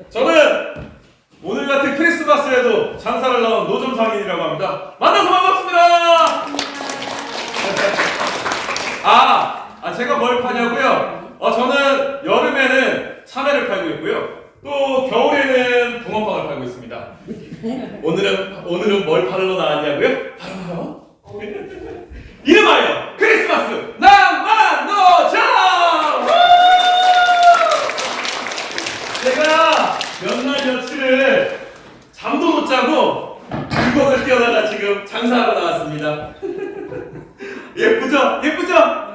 저는 오늘 같은 크리스마스에도 장사를 나온 노점상인이라고 합니다. 만나서 반갑습니다. 제가 뭘 파냐고요? 저는 여름에는 참외를 팔고 있고요. 또 겨울에는 붕어빵을 팔고 있습니다. 오늘은 뭘 팔러 나왔냐고요? 바로 이름하여 크리스마스 낭만노점! 제가 몇 날 며칠을 잠도 못 자고 물건을 뛰어다가 지금 장사하러 나왔습니다. 예쁘죠? 예쁘죠?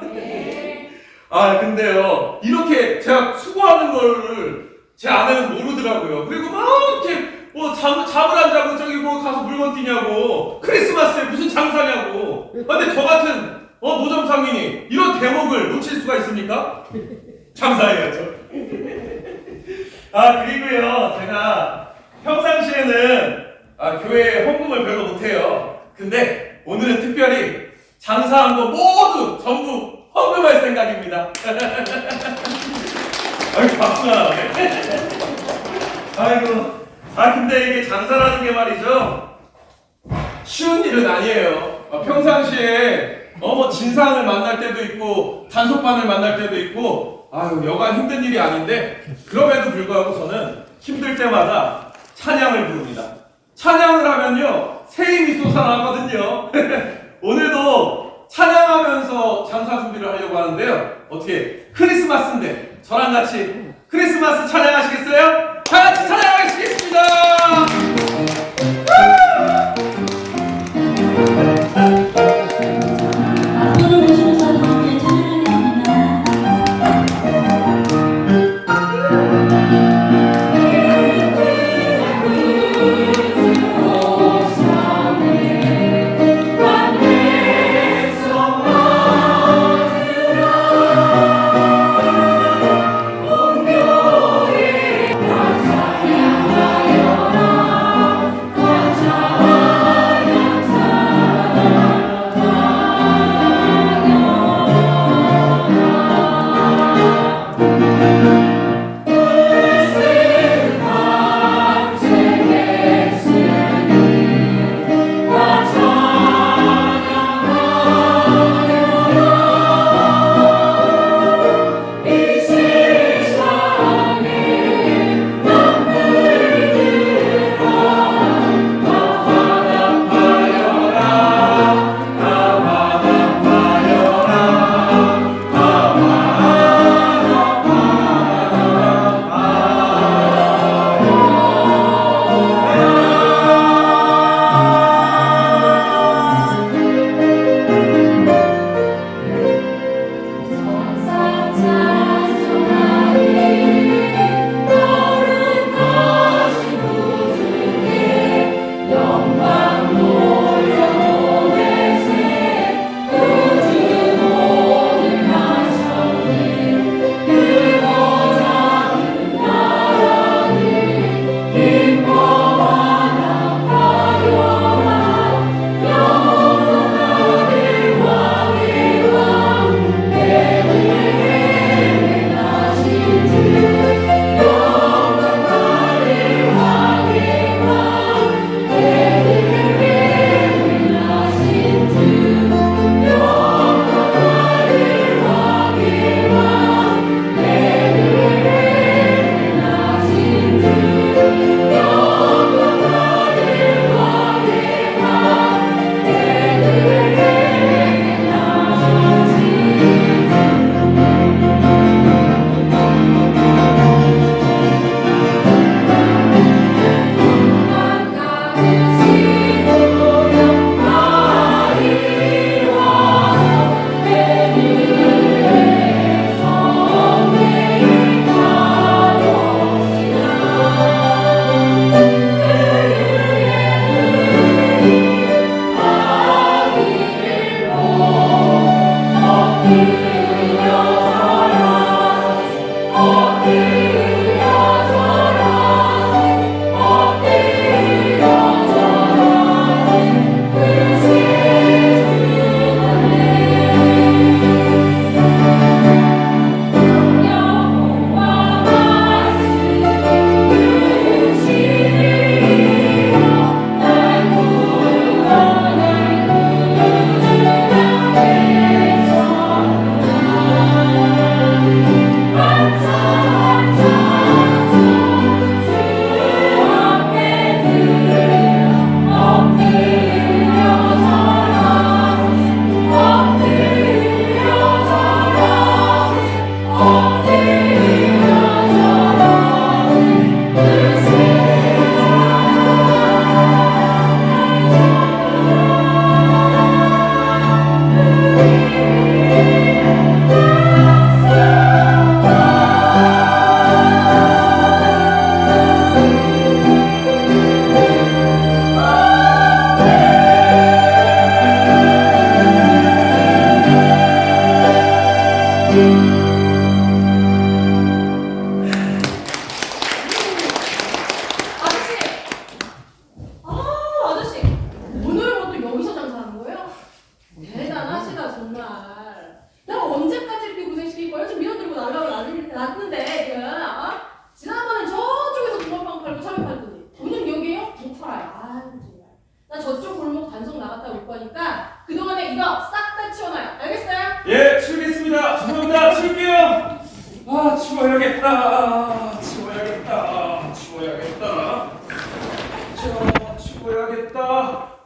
근데요, 이렇게 제가 수고하는 거를 제 아내는 모르더라고요. 그리고 막 이렇게 잠을 안 자고 저기 가서 물건 뛰냐고, 크리스마스에 무슨 장사냐고. 근데 저 같은 노점 상인이 이런 대목을 놓칠 수가 있습니까? 장사해야죠. 그리고요, 제가 평상시에는 교회에 헌금을 별로 못해요. 근데 오늘은 특별히 장사한 거 모두 전부 헌금할 생각입니다. 아이고, 박수가 나네. 아이고. 근데 이게 장사라는 게 말이죠, 쉬운 일은 아니에요. 평상시에 진상을 만날 때도 있고 단속반을 만날 때도 있고 여간 힘든 일이 아닌데, 그럼에도 불구하고 저는 힘들 때마다 찬양을 부릅니다. 찬양을 하면요 새 힘이 솟아나거든요. 오늘도 찬양하면서 장사 준비를 하려고 하는데요, 어떻게 크리스마스인데 저랑 같이 크리스마스 찬양하시겠어요? 다 같이 찬양하시겠습니다. 앞으로 보시면서 함께 찬양하겠습니다.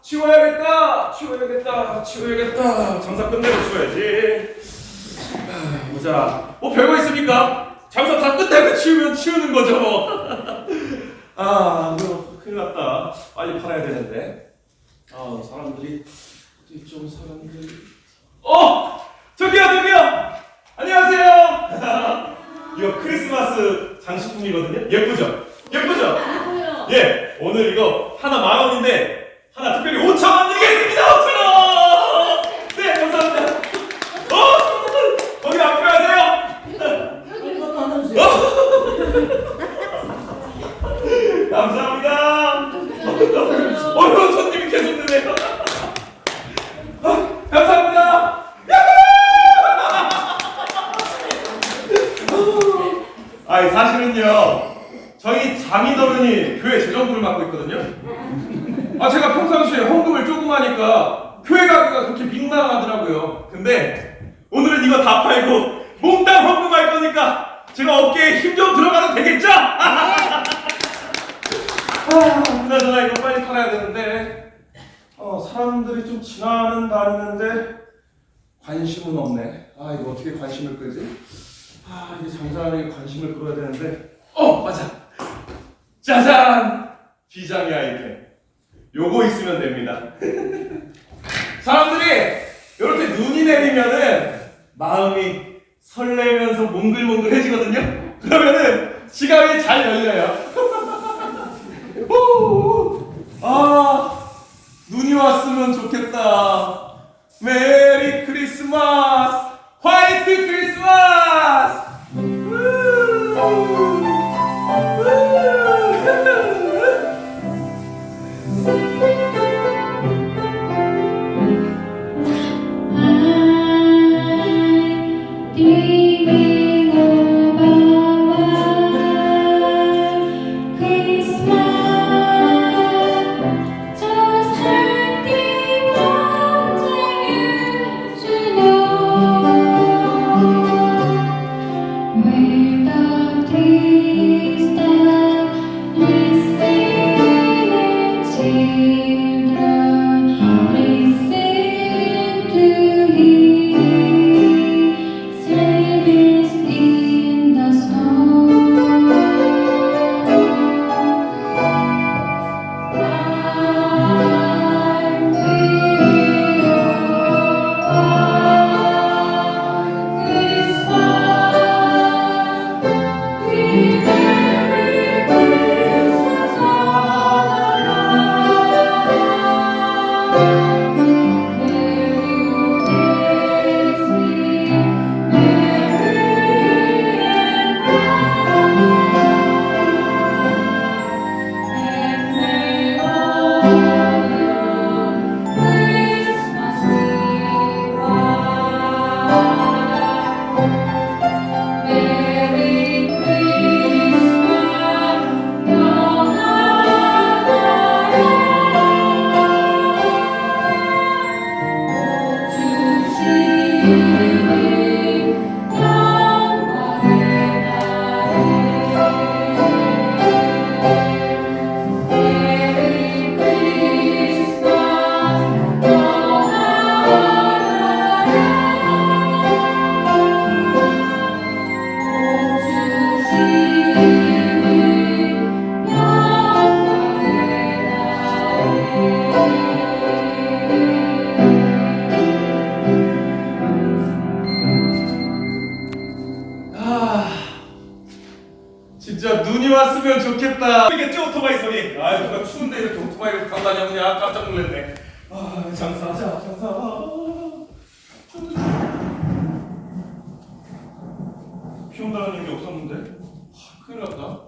치워야겠다. 장사 끝내고 치워야지. 보자. 뭐 별거 있습니까? 장사 다 끝내고 치우면 치우는 거죠 뭐. 이거 큰일 났다. 빨리 팔아야 되는데. 사람들이 어디 좀 사람들이. 저기요. 안녕하세요. 이거 크리스마스 장식품이거든요. 예쁘죠? 예뻐요. 예, 오늘 이거 하나 10,000원인데 하나 특별히 5,000원 드리겠습니다. 5,000원. 네, 감사합니다. 거기 앞에 하세요. 감사합니다. 이거 손님이 계속 드네요. 감사합니다. 사실은요, 저희 장인어른이 교회 재정부를 맡고 있거든요. 제가 평상시에 헌금을 조금 하니까 교회 가기가 그렇게 민망하더라고요. 근데 오늘은 이거 다 팔고 몽땅 헌금할 거니까 제가 어깨에 힘 좀 들어가도 되겠죠? 그나저나 이거 빨리 팔아야 되는데 사람들이 좀 지나다니는데 관심은 없네. 이거 어떻게 관심을 끌지? 이게 장사하는 게 관심을 끌어야 되는데 맞아! 짜잔! 비장의 아이템. 요거 있으면 됩니다. 사람들이 이렇게 눈이 내리면은 마음이 설레면서 몽글몽글해지거든요. 그러면은 지갑이 잘 열려요. 눈이 왔으면 좋겠다. 메리 크리스마스! 화이트 크리스마스! 진짜 눈이 왔으면 좋겠다. 이겠죠 오토바이 소리. 누가 추운데 이렇게 오토바이를 타고 다녔느냐 깜짝 놀랐네. 장사하자 장사. 비 온다는 얘기 없었는데. 큰일 났다.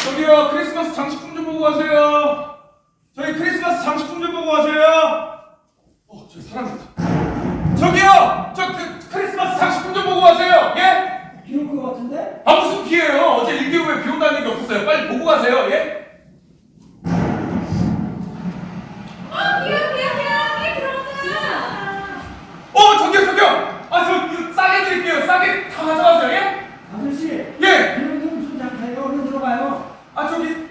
저기요 크리스마스 장식품 좀 보고 가세요. 저기 크리스마스 장식품 좀 보고 가세요. 저기 사람 있다. 저기요 크리스마스 장식품 좀 보고 가세요. 예? 비 올 것 같은데? 무슨 비예요? 어제 일개후에 비 온다는 얘기 없었어요. 빨리 보고 가세요. 예? 저기요. 저 싸게 드릴게요. 싸게 다 가져가세요. 예? 아저씨, 예. 이런 게 무슨 장사예요? 얼른 들어가요. 저기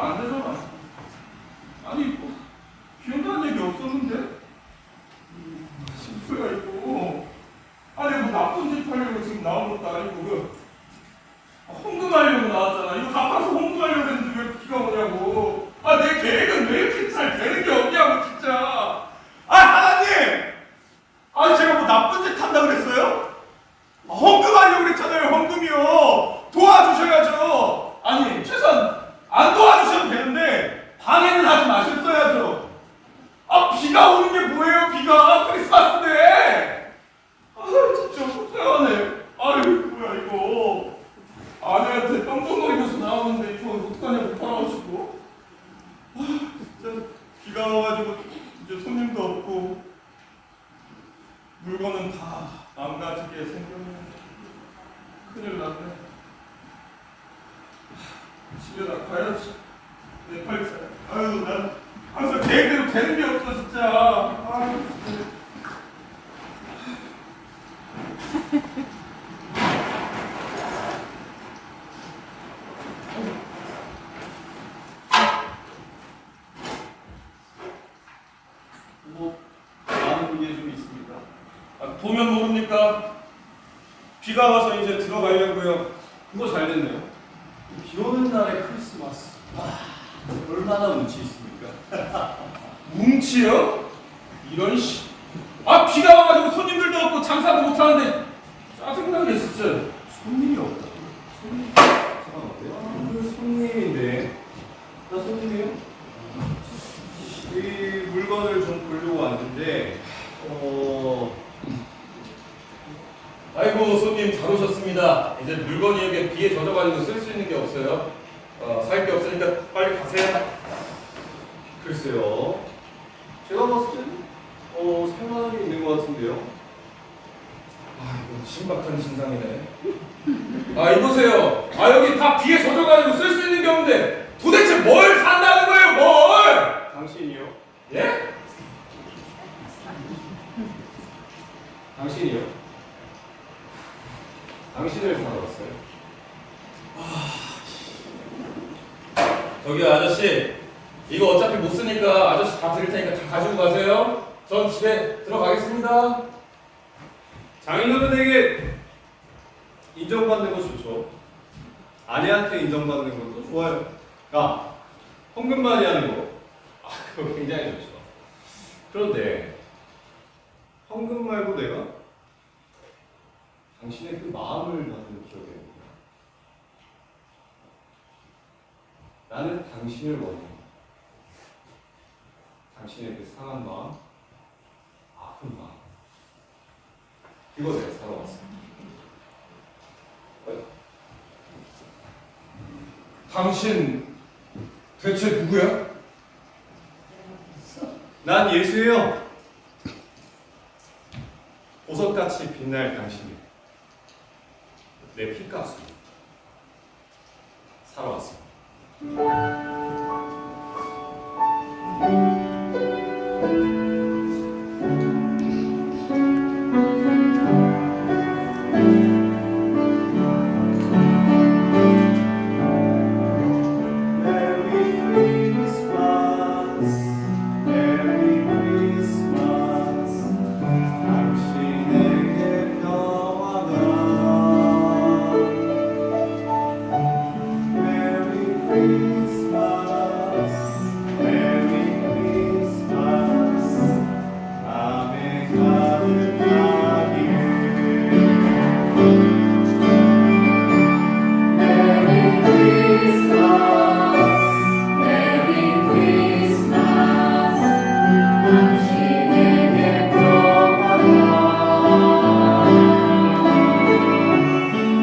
그러면 안 되잖아. 아니 뭐 비온다는 얘기 없었는데? 심표야 이거. 아니 뭐 나쁜 짓 하려고 지금 나온 것도 아니고 홍금하려고 나왔잖아. 이거 갚아서 홍금하려고 했는데 왜 비가 오냐고. 아 내 계획은 왜 이렇게 잘 되는 게 없냐고 진짜. 아 하나님! 아니 제가 뭐 나쁜 짓 한다고 그랬어요? 헌금하려고 그랬잖아요. 헌금이요. 도와주셔야죠. 아니 최소한 안 도와주셔도 되는데 방해는 하지 마셨어야죠. 아 비가 오는 게 뭐예요? 비가 크리스마스인데. 아 진짜 속상하네. 아유 뭐야 이거. 아내한테 똥똥거리면서 나오는데 이거 어떡하냐고 팔아가지고. 아 진짜 비가 와가지고 이제 손님도 없고 물건은 다 망가지게 생겼네. 큰일 났네. 집에 나 가야지. 내 팔자. 아유 난 항상 계획대로 되는 게 없어 진짜. 아유 진짜. 뭐 많은 게 좀 있습니다. 아, 보면 모릅니까? 비가 와서 이제 들어가려고요. 그거 잘 됐네요. 비 오는 날에 크리스마스. 얼마나 운치 있습니까? 뭉치요? 이런 씨. 아 비가 와가지고 손님들도 없고 장사도 못하는데 짜증나게 진짜. 손님이 없다. 손님. 잠깐만. 그 손님인데. 나 손님이에요? 이 물건을 좀 보려고 왔는데, 아이고 손님 잘 오셨습니다. 이제 물건이 여기 비에 젖어가지고 쓸 수 있는 게 없어요. 살 게 없으니까 빨리 가세요. 글쎄요. 제가 봤을 때는, 살만한 게 있는 것 같은데요. 아 이거 신박한 진상이네. 아 이보세요. 아 여기 다 비에 젖어가지고 쓸 수 있는 게 없는데 도대체 뭘 산다는 거예요? 뭘? 당신이요? 예? 당신이요? 당신을 사러 왔어요. 저기 아저씨 이거 어차피 못 쓰니까 아저씨 다 드릴 테니까 다 가지고 가세요. 전 집에 들어가겠습니다. 장인어른에게 인정받는 거 좋죠. 아내한테 인정받는 것도 좋아요. 야, 헌금 많이 하는 거. 그거 굉장히 좋죠. 그런데 헌금 말고 내가 당신의 그 마음을 받는 기억이 납니다. 나는 당신을 원해. 당신의 그 상한 마음, 아픈 마음. 이거 내가 사러 왔어. 당신 대체 누구야? 난 예수예요. 보석같이 빛날 당신이 내 피값을 사러 왔어.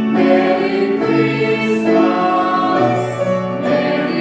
Merry Christmas, Merry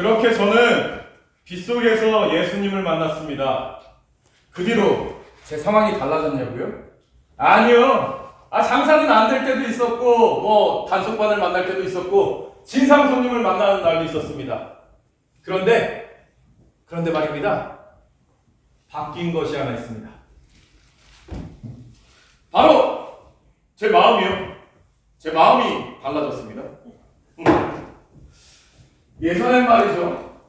그렇게 저는 빗속에서 예수님을 만났습니다. 그 뒤로 제 상황이 달라졌냐고요? 아니요. 장사는 안 될 때도 있었고, 뭐 단속반을 만날 때도 있었고, 진상 손님을 만나는 날도 있었습니다. 그런데 말입니다. 바뀐 것이 하나 있습니다. 바로 제 마음이요. 제 마음이 달라졌습니다. 예전엔 말이죠.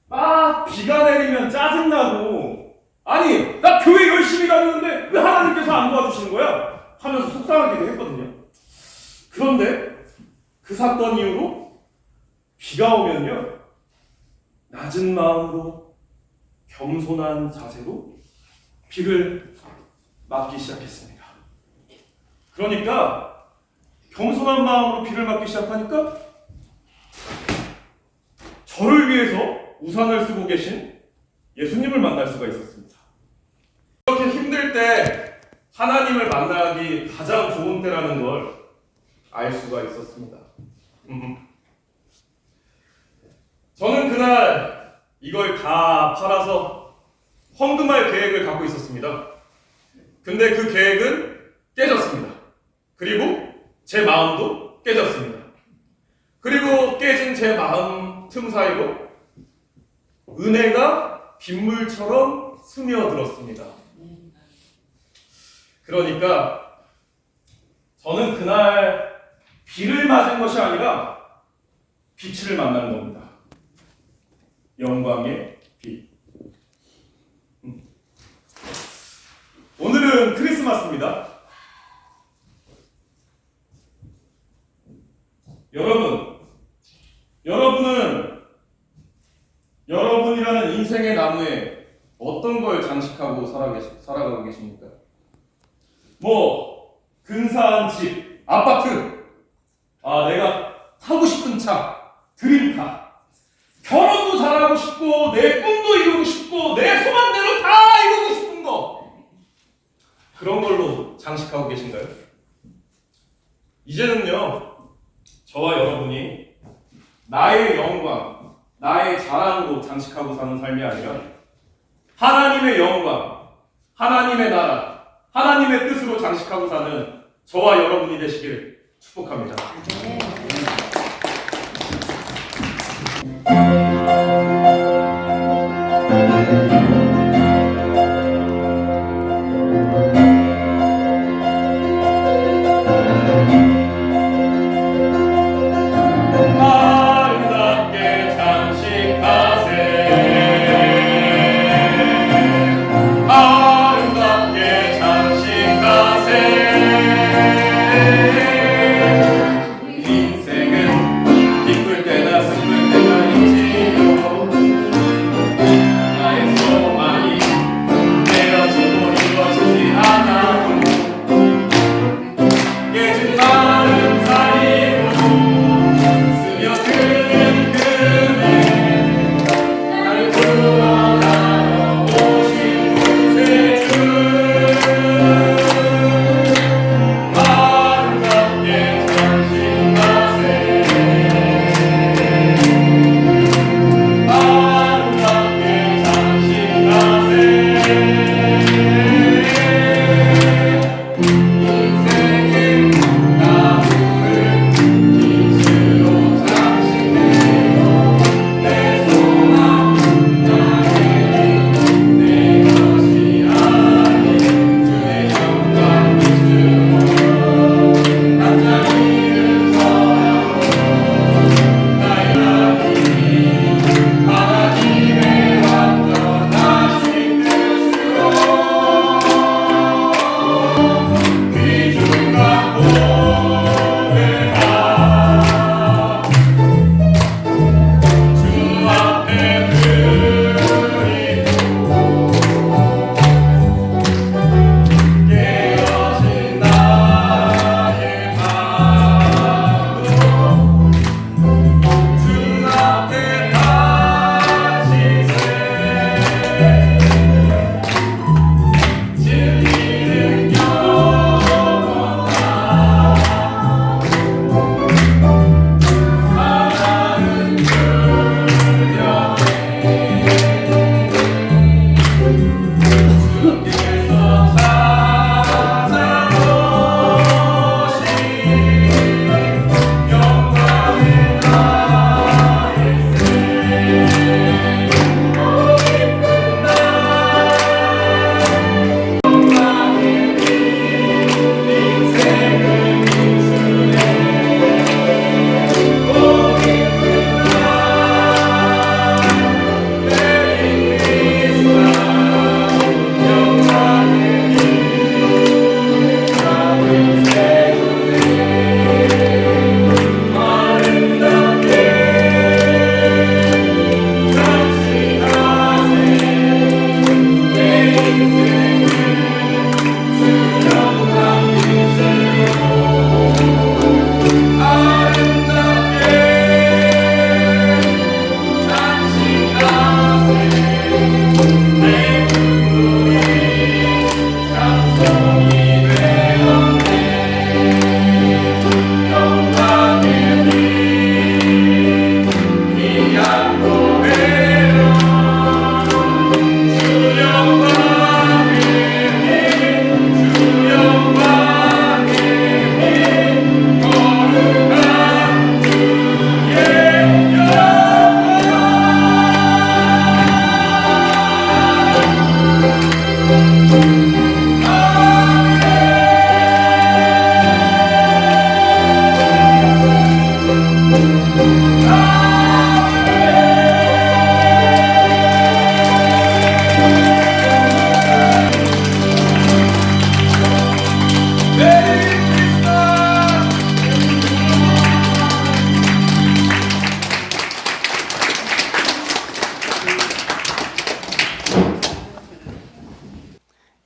막 비가 내리면 짜증나고, 아니 나 교회 열심히 다니는데 왜 하나님께서 안 도와주시는 거야? 하면서 속상하기도 했거든요. 그런데 그 사건 이후로 비가 오면요, 낮은 마음으로 겸손한 자세로 비를 맞기 시작했습니다. 그러니까 겸손한 마음으로 비를 맞기 시작하니까 저를 위해서 우산을 쓰고 계신 예수님을 만날 수가 있었습니다. 이렇게 힘들 때 하나님을 만나기 가장 좋은 때라는 걸 알 수가 있었습니다. 저는 그날 이걸 다 팔아서 헌금할 계획을 갖고 있었습니다. 근데 그 계획은 깨졌습니다. 그리고 제 마음도 깨졌습니다. 그리고 깨진 제 마음 틈 사이로 은혜가 빗물처럼 스며들었습니다. 그러니까 저는 그날 비를 맞은 것이 아니라 빛을 만난 겁니다. 영광의 빛. 오늘은 크리스마스입니다. 여러분은 여러분이라는 인생의 나무에 어떤 걸 장식하고 살아가고 계십니까? 뭐 근사한 집, 아파트, 내가 타고 싶은 차, 드림카, 결혼도 잘하고 싶고 내 꿈도 이루고 싶고 내 소망대로 다 이루고 싶은 거, 그런 걸로 장식하고 계신가요? 이제는요, 저와 여러분이 나의 영광, 나의 자랑으로 장식하고 사는 삶이 아니라 하나님의 영광, 하나님의 나라, 하나님의 뜻으로 장식하고 사는 저와 여러분이 되시길 축복합니다. 아름답게 장식하세, 아름답게 장식하세. 인생은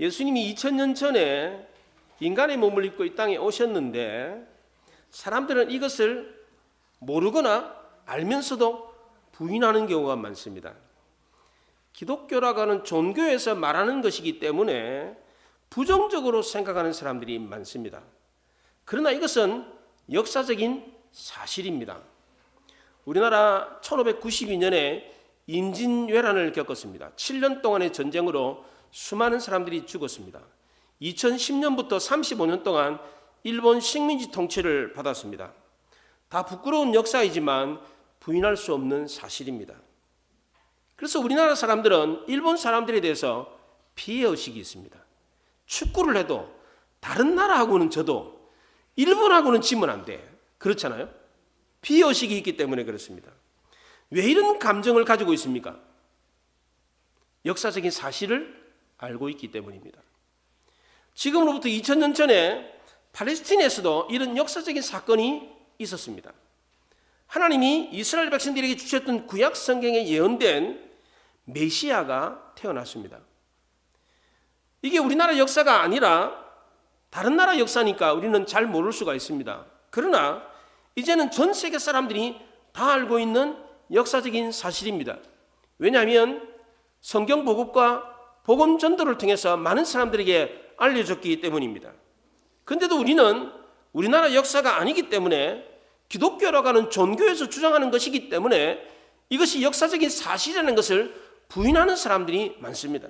예수님이 2000년 전에 인간의 몸을 입고 이 땅에 오셨는데 사람들은 이것을 모르거나 알면서도 부인하는 경우가 많습니다. 기독교라고 하는 종교에서 말하는 것이기 때문에 부정적으로 생각하는 사람들이 많습니다. 그러나 이것은 역사적인 사실입니다. 우리나라 1592년에 임진왜란을 겪었습니다. 7년 동안의 전쟁으로 수많은 사람들이 죽었습니다. 2010년부터 35년 동안 일본 식민지 통치를 받았습니다. 다 부끄러운 역사이지만 부인할 수 없는 사실입니다. 그래서 우리나라 사람들은 일본 사람들에 대해서 피해의식이 있습니다. 축구를 해도 다른 나라하고는 져도 일본하고는 지면 안 돼. 그렇잖아요? 피해의식이 있기 때문에 그렇습니다. 왜 이런 감정을 가지고 있습니까? 역사적인 사실을 알고 있기 때문입니다. 지금으로부터 2000년 전에 팔레스틴에서도 이런 역사적인 사건이 있었습니다. 하나님이 이스라엘 백성들에게 주셨던 구약 성경에 예언된 메시아가 태어났습니다. 이게 우리나라 역사가 아니라 다른 나라 역사니까 우리는 잘 모를 수가 있습니다. 그러나 이제는 전 세계 사람들이 다 알고 있는 역사적인 사실입니다. 왜냐하면 성경 보급과 복음 전도를 통해서 많은 사람들에게 알려졌기 때문입니다. 그런데도 우리는 우리나라 역사가 아니기 때문에 기독교라고 하는 종교에서 주장하는 것이기 때문에 이것이 역사적인 사실이라는 것을 부인하는 사람들이 많습니다.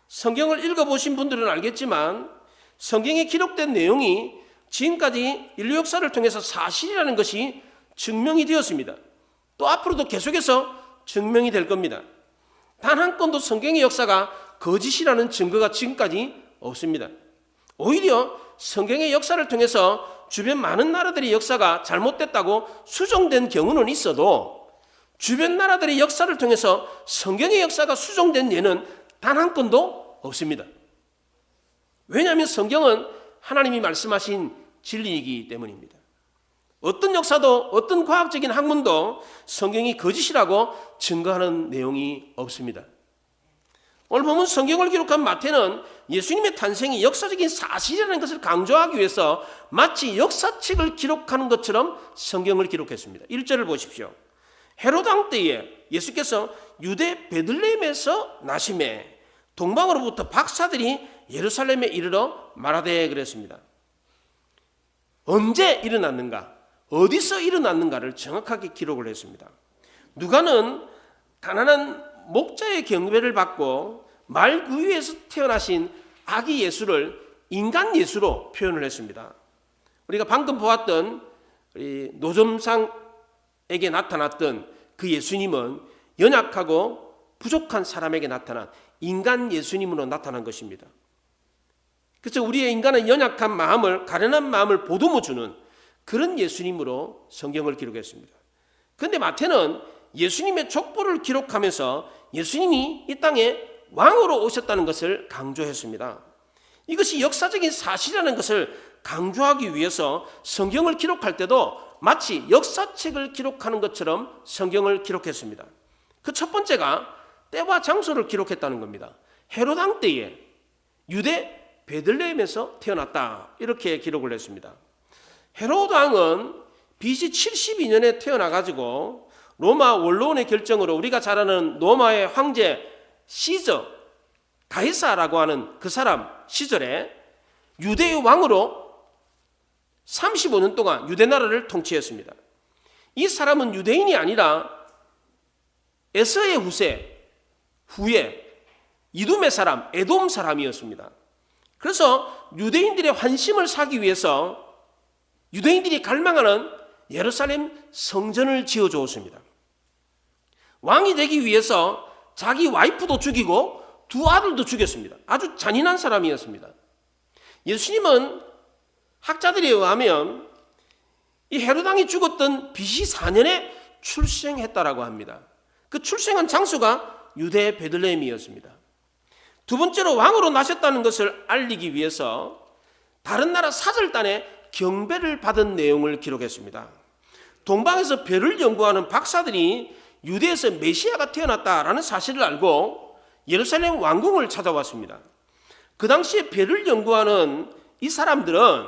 성경을 읽어보신 분들은 알겠지만 성경에 기록된 내용이 지금까지 인류 역사를 통해서 사실이라는 것이 증명이 되었습니다. 또 앞으로도 계속해서 증명이 될 겁니다. 단 한 건도 성경의 역사가 거짓이라는 증거가 지금까지 없습니다. 오히려 성경의 역사를 통해서 주변 많은 나라들의 역사가 잘못됐다고 수정된 경우는 있어도 주변 나라들의 역사를 통해서 성경의 역사가 수정된 예는 단 한 건도 없습니다. 왜냐하면 성경은 하나님이 말씀하신 진리이기 때문입니다. 어떤 역사도 어떤 과학적인 학문도 성경이 거짓이라고 증거하는 내용이 없습니다. 오늘 보면 성경을 기록한 마태는 예수님의 탄생이 역사적인 사실이라는 것을 강조하기 위해서 마치 역사책을 기록하는 것처럼 성경을 기록했습니다. 1절을 보십시오. 헤롯 왕 때에 예수께서 유대 베들레헴에서 나심에 동방으로부터 박사들이 예루살렘에 이르러 말하되 그랬습니다. 언제 일어났는가? 어디서 일어났는가를 정확하게 기록을 했습니다. 누가는 가난한 목자의 경배를 받고 말 그 위에서 태어나신 아기 예수를 인간 예수로 표현을 했습니다. 우리가 방금 보았던 노점상에게 나타났던 그 예수님은 연약하고 부족한 사람에게 나타난 인간 예수님으로 나타난 것입니다. 그래서 우리의 인간의 연약한 마음을, 가련한 마음을 보듬어 주는 그런 예수님으로 성경을 기록했습니다. 그런데 마태는 예수님의 족보를 기록하면서 예수님이 이 땅에 왕으로 오셨다는 것을 강조했습니다. 이것이 역사적인 사실이라는 것을 강조하기 위해서 성경을 기록할 때도 마치 역사책을 기록하는 것처럼 성경을 기록했습니다. 그 첫 번째가 때와 장소를 기록했다는 겁니다. 헤롯 왕 때에 유대 베들레헴에서 태어났다, 이렇게 기록을 했습니다. 헤롯 왕은 BC 72년에 태어나가지고 로마 원로원의 결정으로 우리가 잘 아는 로마의 황제 시저 가이사라고 하는 그 사람 시절에 유대의 왕으로 35년 동안 유대 나라를 통치했습니다. 이 사람은 유대인이 아니라 에서의 후에 이둠의 사람, 에돔 사람이었습니다. 그래서 유대인들의 환심을 사기 위해서 유대인들이 갈망하는 예루살렘 성전을 지어주었습니다. 왕이 되기 위해서 자기 와이프도 죽이고 두 아들도 죽였습니다. 아주 잔인한 사람이었습니다. 예수님은 학자들에 의하면 이 헤롯 왕이 죽었던 BC 4년에 출생했다라고 합니다. 그 출생한 장소가 유대 베들레헴이었습니다. 두 번째로 왕으로 나셨다는 것을 알리기 위해서 다른 나라 사절단에 경배를 받은 내용을 기록했습니다. 동방에서 별을 연구하는 박사들이 유대에서 메시아가 태어났다라는 사실을 알고 예루살렘 왕궁을 찾아왔습니다. 그 당시에 별을 연구하는 이 사람들은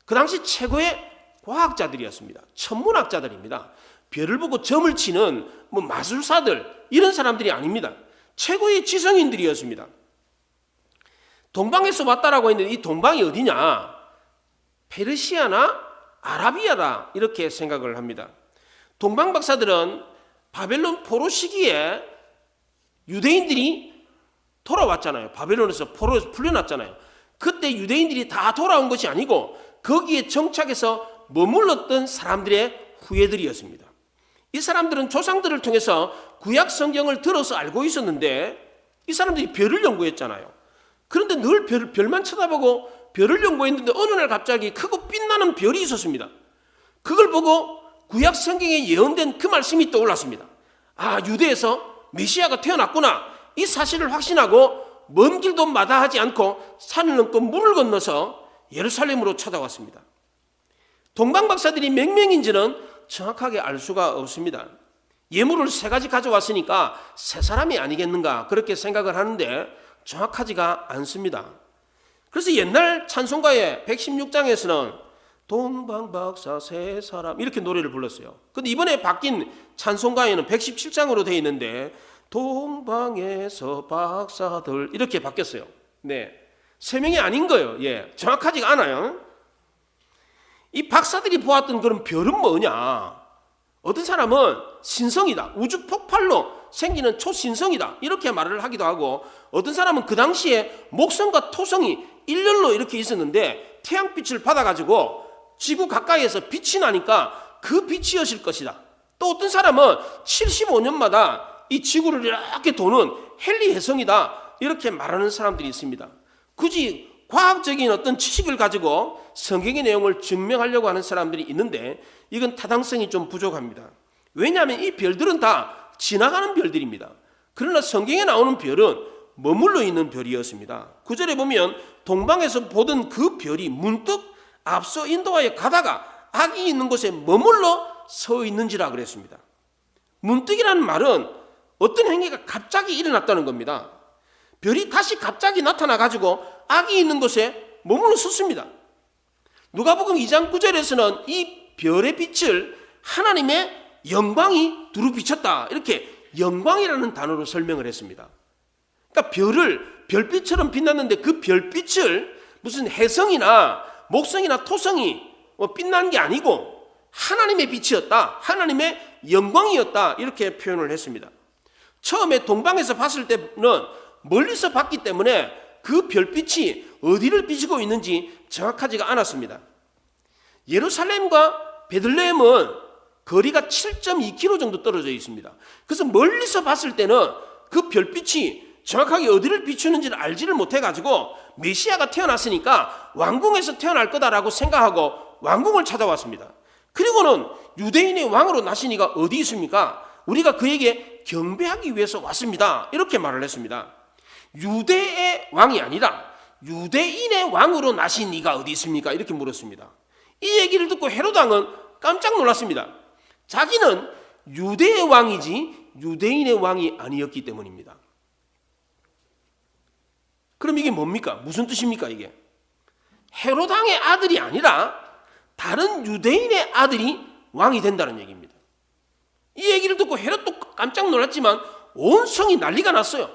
그 당시 최고의 과학자들이었습니다. 천문학자들입니다. 별을 보고 점을 치는 뭐 마술사들 이런 사람들이 아닙니다. 최고의 지성인들이었습니다. 동방에서 왔다라고 했는데 이 동방이 어디냐? 페르시아나 아라비아다 이렇게 생각을 합니다. 동방 박사들은 바벨론 포로 시기에 유대인들이 돌아왔잖아요. 바벨론에서 포로에서 풀려났잖아요. 그때 유대인들이 다 돌아온 것이 아니고 거기에 정착해서 머물렀던 사람들의 후예들이었습니다. 이 사람들은 조상들을 통해서 구약 성경을 들어서 알고 있었는데 이 사람들이 별을 연구했잖아요. 그런데 늘 별만 쳐다보고 별을 연구했는데 어느 날 갑자기 크고 빛나는 별이 있었습니다. 그걸 보고 구약 성경에 예언된 그 말씀이 떠올랐습니다. 아, 유대에서 메시아가 태어났구나. 이 사실을 확신하고 먼 길도 마다하지 않고 산을 넘고 물을 건너서 예루살렘으로 찾아왔습니다. 동방 박사들이 몇 명인지는 정확하게 알 수가 없습니다. 예물을 3가지 가져왔으니까 3사람이 아니겠는가 그렇게 생각을 하는데 정확하지가 않습니다. 그래서 옛날 찬송가의 116장에서는 동방박사 3사람 이렇게 노래를 불렀어요. 근데 이번에 바뀐 찬송가에는 117장으로 되어 있는데 동방에서 박사들 이렇게 바뀌었어요. 네, 3명이 아닌 거예요. 예, 정확하지가 않아요. 이 박사들이 보았던 그런 별은 뭐냐? 어떤 사람은 신성이다, 우주 폭발로 생기는 초신성이다 이렇게 말을 하기도 하고, 어떤 사람은 그 당시에 목성과 토성이 일렬로 이렇게 있었는데 태양빛을 받아가지고 지구 가까이에서 빛이 나니까 그 빛이었을 것이다. 또 어떤 사람은 75년마다 이 지구를 이렇게 도는 헨리 혜성이다 이렇게 말하는 사람들이 있습니다. 굳이 과학적인 어떤 지식을 가지고 성경의 내용을 증명하려고 하는 사람들이 있는데 이건 타당성이 좀 부족합니다. 왜냐하면 이 별들은 다 지나가는 별들입니다. 그러나 성경에 나오는 별은 머물러 있는 별이었습니다. 9절에 보면 동방에서 보던 그 별이 문득 앞서 인도하여 가다가 악이 있는 곳에 머물러 서 있는지라 그랬습니다. 문득이라는 말은 어떤 행위가 갑자기 일어났다는 겁니다. 별이 다시 갑자기 나타나 가지고 악이 있는 곳에 머물러 섰습니다. 누가복음 2장 9절에서는 이 별의 빛을 하나님의 영광이 두루 비쳤다 이렇게 영광이라는 단어로 설명을 했습니다. 그러니까 별빛처럼 빛났는데 그 별빛을 무슨 혜성이나 목성이나 토성이 빛난 게 아니고 하나님의 빛이었다, 하나님의 영광이었다 이렇게 표현을 했습니다. 처음에 동방에서 봤을 때는 멀리서 봤기 때문에 그 별빛이 어디를 비추고 있는지 정확하지가 않았습니다. 예루살렘과 베들레헴은 거리가 7.2km 정도 떨어져 있습니다. 그래서 멀리서 봤을 때는 그 별빛이 정확하게 어디를 비추는지를 알지를 못해가지고 메시아가 태어났으니까 왕궁에서 태어날 거다라고 생각하고 왕궁을 찾아왔습니다. 그리고는 유대인의 왕으로 나시니가 어디 있습니까? 우리가 그에게 경배하기 위해서 왔습니다 이렇게 말을 했습니다. 유대의 왕이 아니라 유대인의 왕으로 나신 이가 어디 있습니까? 이렇게 물었습니다. 이 얘기를 듣고 헤롯 왕은 깜짝 놀랐습니다. 자기는 유대의 왕이지 유대인의 왕이 아니었기 때문입니다. 그럼 이게 뭡니까? 무슨 뜻입니까 이게? 헤롯 왕의 아들이 아니라 다른 유대인의 아들이 왕이 된다는 얘기입니다. 이 얘기를 듣고 헤롯도 깜짝 놀랐지만 온 성이 난리가 났어요.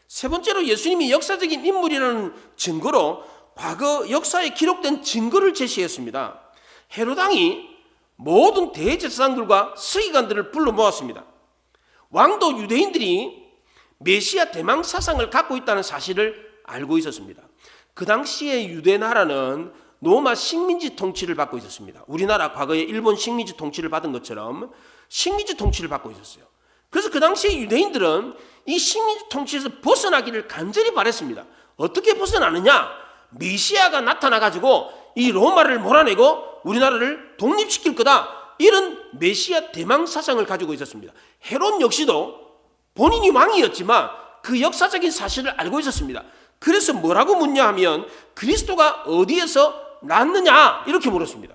세 번째로 예수님이 역사적인 인물이라는 증거로 과거 역사에 기록된 증거를 제시했습니다. 헤롯 왕이 모든 대제사장들과 서기관들을 불러 모았습니다. 왕도 유대인들이 메시아 대망 사상을 갖고 있다는 사실을 알고 있었습니다. 그 당시에 유대 나라는 로마 식민지 통치를 받고 있었습니다. 우리나라 과거에 일본 식민지 통치를 받은 것처럼 식민지 통치를 받고 있었어요. 그래서 그 당시에 유대인들은 이 식민지 통치에서 벗어나기를 간절히 바랬습니다. 어떻게 벗어나느냐? 메시아가 나타나가지고 이 로마를 몰아내고 우리나라를 독립시킬 거다. 이런 메시아 대망 사상을 가지고 있었습니다. 헤롯 역시도 본인이 왕이었지만 그 역사적인 사실을 알고 있었습니다. 그래서 뭐라고 묻냐 하면 그리스도가 어디에서 났느냐 이렇게 물었습니다.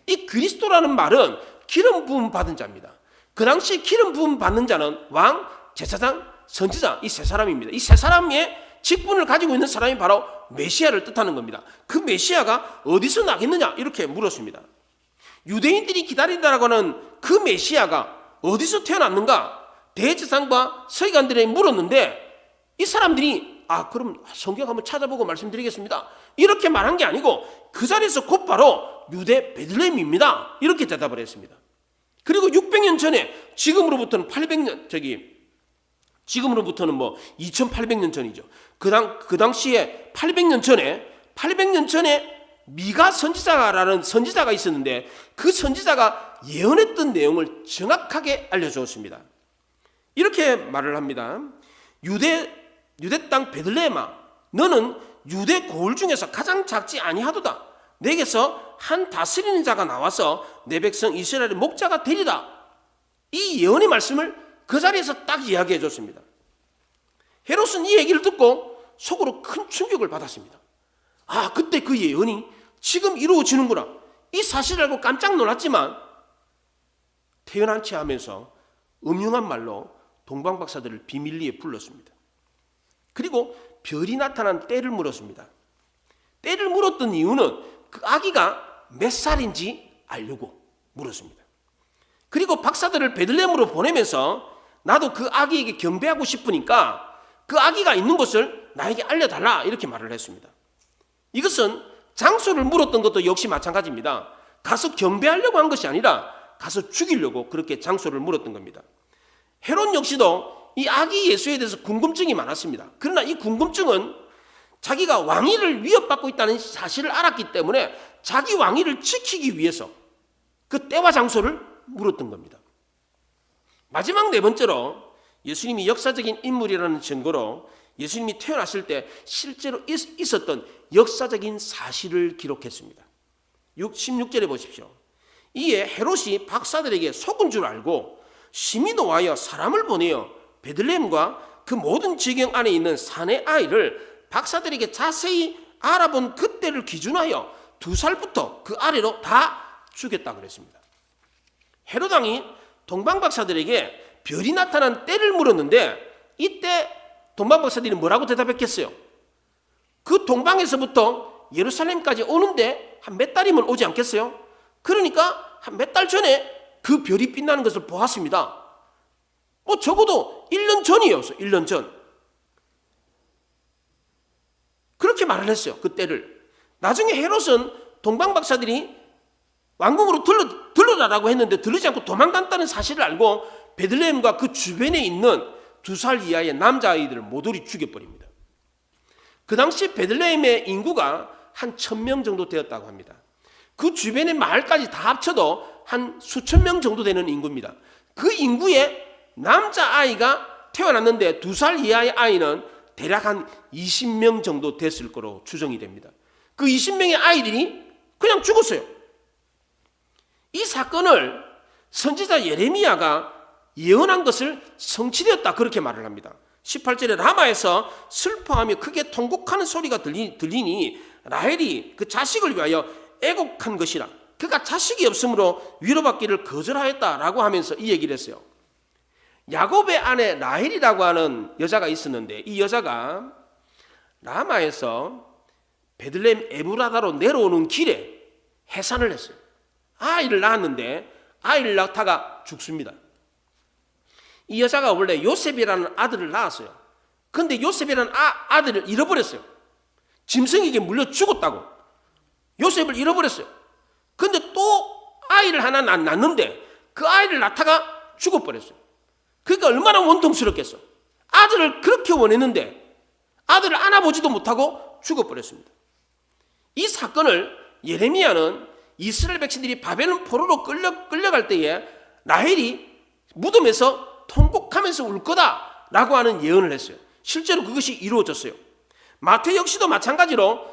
이 그리스도라는 말은 기름 부음 받은 자입니다. 그 당시 기름 부음 받는 자는 왕, 제사장, 선지자 이 3사람입니다. 이 3사람의 직분을 가지고 있는 사람이 바로 메시아를 뜻하는 겁니다. 그 메시아가 어디서 나겠느냐 이렇게 물었습니다. 유대인들이 기다린다라고 하는 그 메시아가 어디서 태어났는가 대제사장과 서기관들에게 물었는데 이 사람들이 그럼 성경 한번 찾아보고 말씀드리겠습니다 이렇게 말한 게 아니고 그 자리에서 곧바로 유대 베들레헴입니다 이렇게 대답을 했습니다. 그리고 600년 전에 지금으로부터는 800년 지금으로부터는 2800년 전이죠. 그 당시에 800년 전에 미가 선지자라는 선지자가 있었는데 그 선지자가 예언했던 내용을 정확하게 알려주었습니다. 이렇게 말을 합니다. 유대 땅 베들레헴아, 너는 유대 고을 중에서 가장 작지 아니하도다. 내게서 한 다스리는 자가 나와서 내 백성 이스라엘의 목자가 되리라. 이 예언의 말씀을 그 자리에서 딱 이야기해 줬습니다. 헤롯은 이 얘기를 듣고 속으로 큰 충격을 받았습니다. 그때 그 예언이 지금 이루어지는구나. 이 사실을 알고 깜짝 놀랐지만 태연한 채 하면서 음흉한 말로 동방박사들을 비밀리에 불렀습니다. 그리고 별이 나타난 때를 물었습니다. 때를 물었던 이유는 그 아기가 몇 살인지 알려고 물었습니다. 그리고 박사들을 베들레헴으로 보내면서 나도 그 아기에게 경배하고 싶으니까 그 아기가 있는 곳을 나에게 알려달라 이렇게 말을 했습니다. 이것은 장소를 물었던 것도 역시 마찬가지입니다. 가서 경배하려고 한 것이 아니라 가서 죽이려고 그렇게 장소를 물었던 겁니다. 헤롯 역시도 이 아기 예수에 대해서 궁금증이 많았습니다. 그러나 이 궁금증은 자기가 왕위를 위협받고 있다는 사실을 알았기 때문에 자기 왕위를 지키기 위해서 그 때와 장소를 물었던 겁니다. 마지막 네 번째로 예수님이 역사적인 인물이라는 증거로 예수님이 태어났을 때 실제로 있었던 역사적인 사실을 기록했습니다. 16절에 보십시오. 이에 헤롯이 박사들에게 속은 줄 알고 심히 노하여 사람을 보내어 베들레헴과 그 모든 지경 안에 있는 산의 아이를 박사들에게 자세히 알아본 그때를 기준하여 2살부터 그 아래로 다 죽였다고 그랬습니다. 헤롯 왕이 동방박사들에게 별이 나타난 때를 물었는데 이때 동방박사들이 뭐라고 대답했겠어요? 그 동방에서부터 예루살렘까지 오는데 한 몇 달이면 오지 않겠어요? 그러니까 한 몇 달 전에 그 별이 빛나는 것을 보았습니다. 적어도 1년 전이었어요. 1년 전. 그렇게 말을 했어요. 그 때를. 나중에 헤롯은 동방박사들이 왕궁으로 들러라라고 했는데 들르지 않고 도망갔다는 사실을 알고 베들레헴과 그 주변에 있는 2살 이하의 남자아이들을 모조리 죽여버립니다. 그 당시 베들레헴의 인구가 한 1000명 정도 되었다고 합니다. 그 주변의 마을까지 다 합쳐도 한 수천 명 정도 되는 인구입니다. 그 인구에 남자아이가 태어났는데 2살 이하의 아이는 대략 한 20명 정도 됐을 거로 추정이 됩니다. 그 20명의 아이들이 그냥 죽었어요. 이 사건을 선지자 예레미야가 예언한 것을 성취되었다 그렇게 말을 합니다. 18절에 라마에서 슬퍼하며 크게 통곡하는 소리가 들리니 라헬이 그 자식을 위하여 애곡한 것이라. 그가 자식이 없으므로 위로받기를 거절하였다라고 하면서 이 얘기를 했어요. 야곱의 아내 라헬이라고 하는 여자가 있었는데 이 여자가 라마에서 베들레헴 에브라다로 내려오는 길에 해산을 했어요. 아이를 낳았는데 아이를 낳다가 죽습니다. 이 여자가 원래 요셉이라는 아들을 낳았어요. 그런데 요셉이라는 아들을 잃어버렸어요. 짐승에게 물려 죽었다고 요셉을 잃어버렸어요. 그런데 또 아이를 하나 낳았는데 그 아이를 낳다가 죽어버렸어요. 그러니까 얼마나 원통스럽겠어. 아들을 그렇게 원했는데 아들을 안아보지도 못하고 죽어버렸습니다. 이 사건을 예레미야는 이스라엘 백성들이 바벨론 포로로 끌려갈 때에 라헬이 무덤에서 통곡하면서 울 거다라고 하는 예언을 했어요. 실제로 그것이 이루어졌어요. 마태 역시도 마찬가지로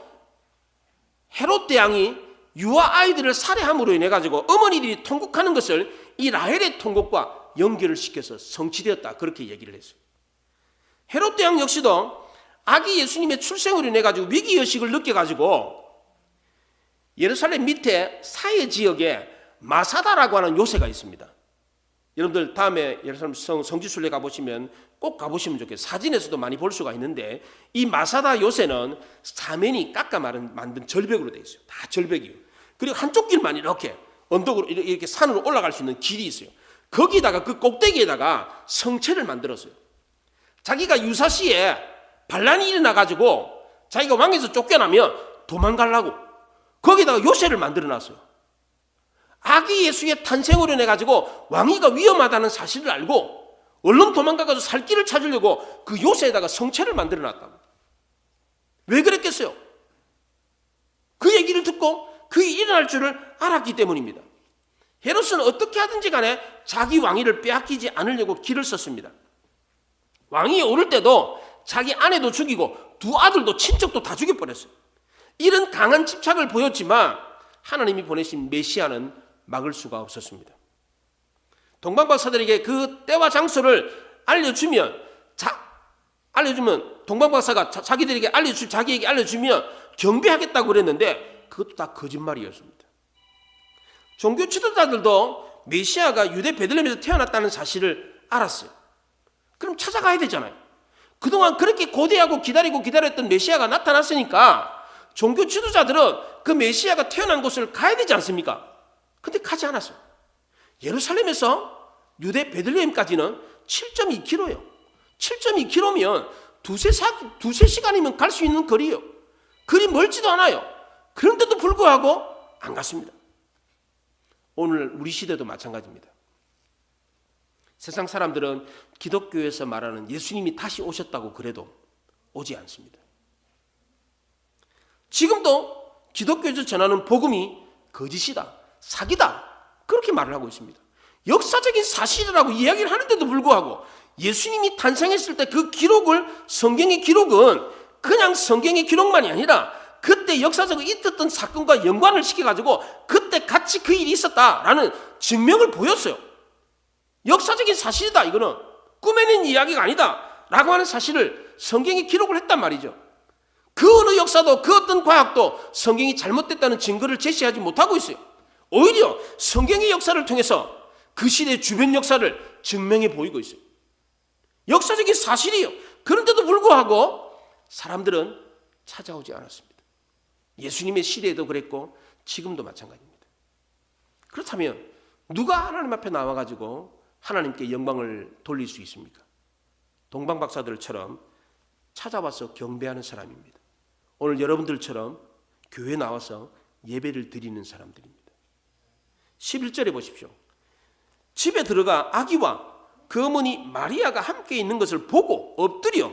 헤롯 대왕이 유아 아이들을 살해함으로 인해 가지고 어머니들이 통곡하는 것을 이 라헬의 통곡과 연결을 시켜서 성취되었다 그렇게 얘기를 했어요. 헤롯 대왕 역시도 아기 예수님의 출생으로 인해 가지고 위기의식을 느껴 가지고 예루살렘 밑에 사해 지역에 마사다라고 하는 요새가 있습니다. 여러분들 다음에 예루살렘 성지순례 가보시면 꼭 가보시면 좋겠어요. 사진에서도 많이 볼 수가 있는데 이 마사다 요새는 사면이 깎아 만든 절벽으로 되어 있어요. 다 절벽이에요. 그리고 한쪽 길만 이렇게 언덕으로 이렇게 산으로 올라갈 수 있는 길이 있어요. 거기다가 그 꼭대기에다가 성체를 만들었어요. 자기가 유사시에 반란이 일어나가지고 자기가 왕에서 쫓겨나면 도망가려고 거기다가 요새를 만들어놨어요. 아기 예수의 탄생으로 인해가지고 왕위가 위험하다는 사실을 알고 얼른 도망가가지고 살 길을 찾으려고 그 요새에다가 성체를 만들어놨다고. 왜 그랬겠어요? 그 얘기를 듣고 그게 일어날 줄을 알았기 때문입니다. 헤롯은 어떻게 하든지 간에 자기 왕위를 빼앗기지 않으려고 길을 썼습니다. 왕위에 오를 때도 자기 아내도 죽이고 두 아들도 친척도 다 죽여버렸어요. 이런 강한 집착을 보였지만 하나님이 보내신 메시아는 막을 수가 없었습니다. 동방박사들에게 그 때와 장소를 알려주면 동방박사가 자기에게 알려주면 경배하겠다고 그랬는데 그것도 다 거짓말이었습니다. 종교 지도자들도 메시아가 유대 베들레헴에서 태어났다는 사실을 알았어요. 그럼 찾아가야 되잖아요. 그동안 그렇게 고대하고 기다렸던 메시아가 나타났으니까 종교 지도자들은 그 메시아가 태어난 곳을 가야 되지 않습니까? 근데 가지 않았어요. 예루살렘에서 유대 베들레헴까지는 7.2km예요. 7.2km면 두세 시간이면 갈 수 있는 거리예요. 그리 멀지도 않아요. 그런데도 불구하고 안 갔습니다. 오늘 우리 시대도 마찬가지입니다. 세상 사람들은 기독교에서 말하는 예수님이 다시 오셨다고 그래도 오지 않습니다. 지금도 기독교에서 전하는 복음이 거짓이다, 사기다 그렇게 말을 하고 있습니다. 역사적인 사실이라고 이야기를 하는데도 불구하고 예수님이 탄생했을 때 그 기록을 성경의 기록은 그냥 성경의 기록만이 아니라 그때 역사적으로 있었던 사건과 연관을 시켜가지고 그때 같이 그 일이 있었다라는 증명을 보였어요. 역사적인 사실이다. 이거는 꾸며낸 이야기가 아니다 라고 하는 사실을 성경에 기록을 했단 말이죠. 그 어느 역사도 그 어떤 과학도 성경이 잘못됐다는 증거를 제시하지 못하고 있어요. 오히려 성경의 역사를 통해서 그 시대의 주변 역사를 증명해 보이고 있어요. 역사적인 사실이에요. 그런데도 불구하고 사람들은 찾아오지 않았습니다. 예수님의 시대에도 그랬고 지금도 마찬가지입니다. 그렇다면 누가 하나님 앞에 나와가지고 하나님께 영광을 돌릴 수 있습니까? 동방박사들처럼 찾아와서 경배하는 사람입니다. 오늘 여러분들처럼 교회 나와서 예배를 드리는 사람들입니다. 11절에 보십시오. 집에 들어가 아기와 그 어머니 마리아가 함께 있는 것을 보고 엎드려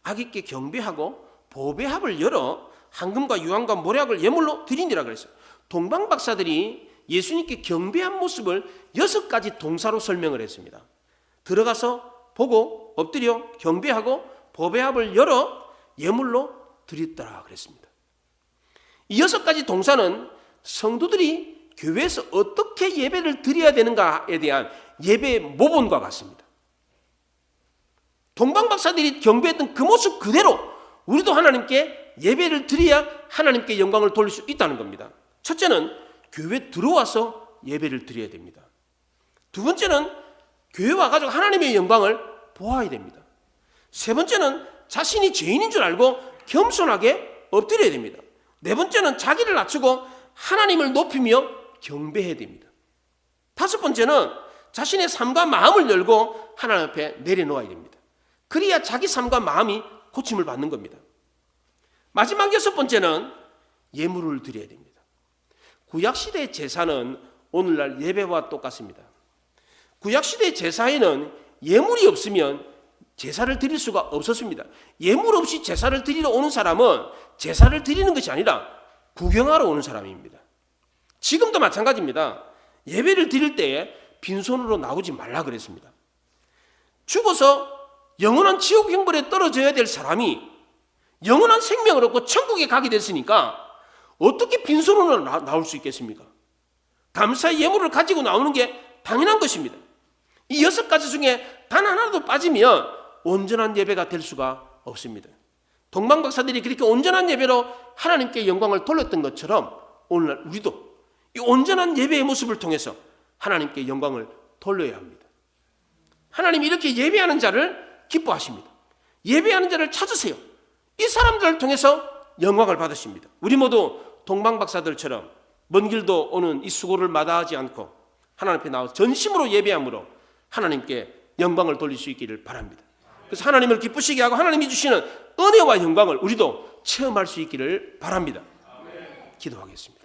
아기께 경배하고 보배합을 열어 황금과 유황과 모략을 예물로 드리니라 그랬어요. 동방박사들이 예수님께 경배한 모습을 6가지 동사로 설명을 했습니다. 들어가서 보고 엎드려 경배하고 보배합을 열어 예물로 드렸더라 그랬습니다. 이 6가지 동사는 성도들이 교회에서 어떻게 예배를 드려야 되는가에 대한 예배의 모본과 같습니다. 동방박사들이 경배했던 그 모습 그대로 우리도 하나님께 예배를 드려야 하나님께 영광을 돌릴 수 있다는 겁니다. 첫째는 교회 들어와서 예배를 드려야 됩니다. 두 번째는 교회 와가지고 하나님의 영광을 보아야 됩니다. 세 번째는 자신이 죄인인 줄 알고 겸손하게 엎드려야 됩니다. 네 번째는 자기를 낮추고 하나님을 높이며 경배해야 됩니다. 다섯 번째는 자신의 삶과 마음을 열고 하나님 앞에 내려놓아야 됩니다. 그래야 자기 삶과 마음이 고침을 받는 겁니다. 마지막 6번째는 예물을 드려야 됩니다. 구약시대의 제사는 오늘날 예배와 똑같습니다. 구약시대의 제사에는 예물이 없으면 제사를 드릴 수가 없었습니다. 예물 없이 제사를 드리러 오는 사람은 제사를 드리는 것이 아니라 구경하러 오는 사람입니다. 지금도 마찬가지입니다. 예배를 드릴 때에 빈손으로 나오지 말라 그랬습니다. 죽어서 영원한 지옥 형벌에 떨어져야 될 사람이 영원한 생명을 얻고 천국에 가게 됐으니까 어떻게 빈손으로 나올 수 있겠습니까? 감사의 예물을 가지고 나오는 게 당연한 것입니다. 이 6가지 중에 단 하나도 빠지면 온전한 예배가 될 수가 없습니다. 동방박사들이 그렇게 온전한 예배로 하나님께 영광을 돌렸던 것처럼 오늘날 우리도 이 온전한 예배의 모습을 통해서 하나님께 영광을 돌려야 합니다. 하나님이 이렇게 예배하는 자를 기뻐하십니다. 예배하는 자를 찾으세요. 이 사람들을 통해서 영광을 받으십니다. 우리 모두 동방박사들처럼 먼 길도 오는 이 수고를 마다하지 않고 하나님 앞에 나와서 전심으로 예배함으로 하나님께 영광을 돌릴 수 있기를 바랍니다. 그래서 하나님을 기쁘시게 하고 하나님이 주시는 은혜와 영광을 우리도 체험할 수 있기를 바랍니다. 기도하겠습니다.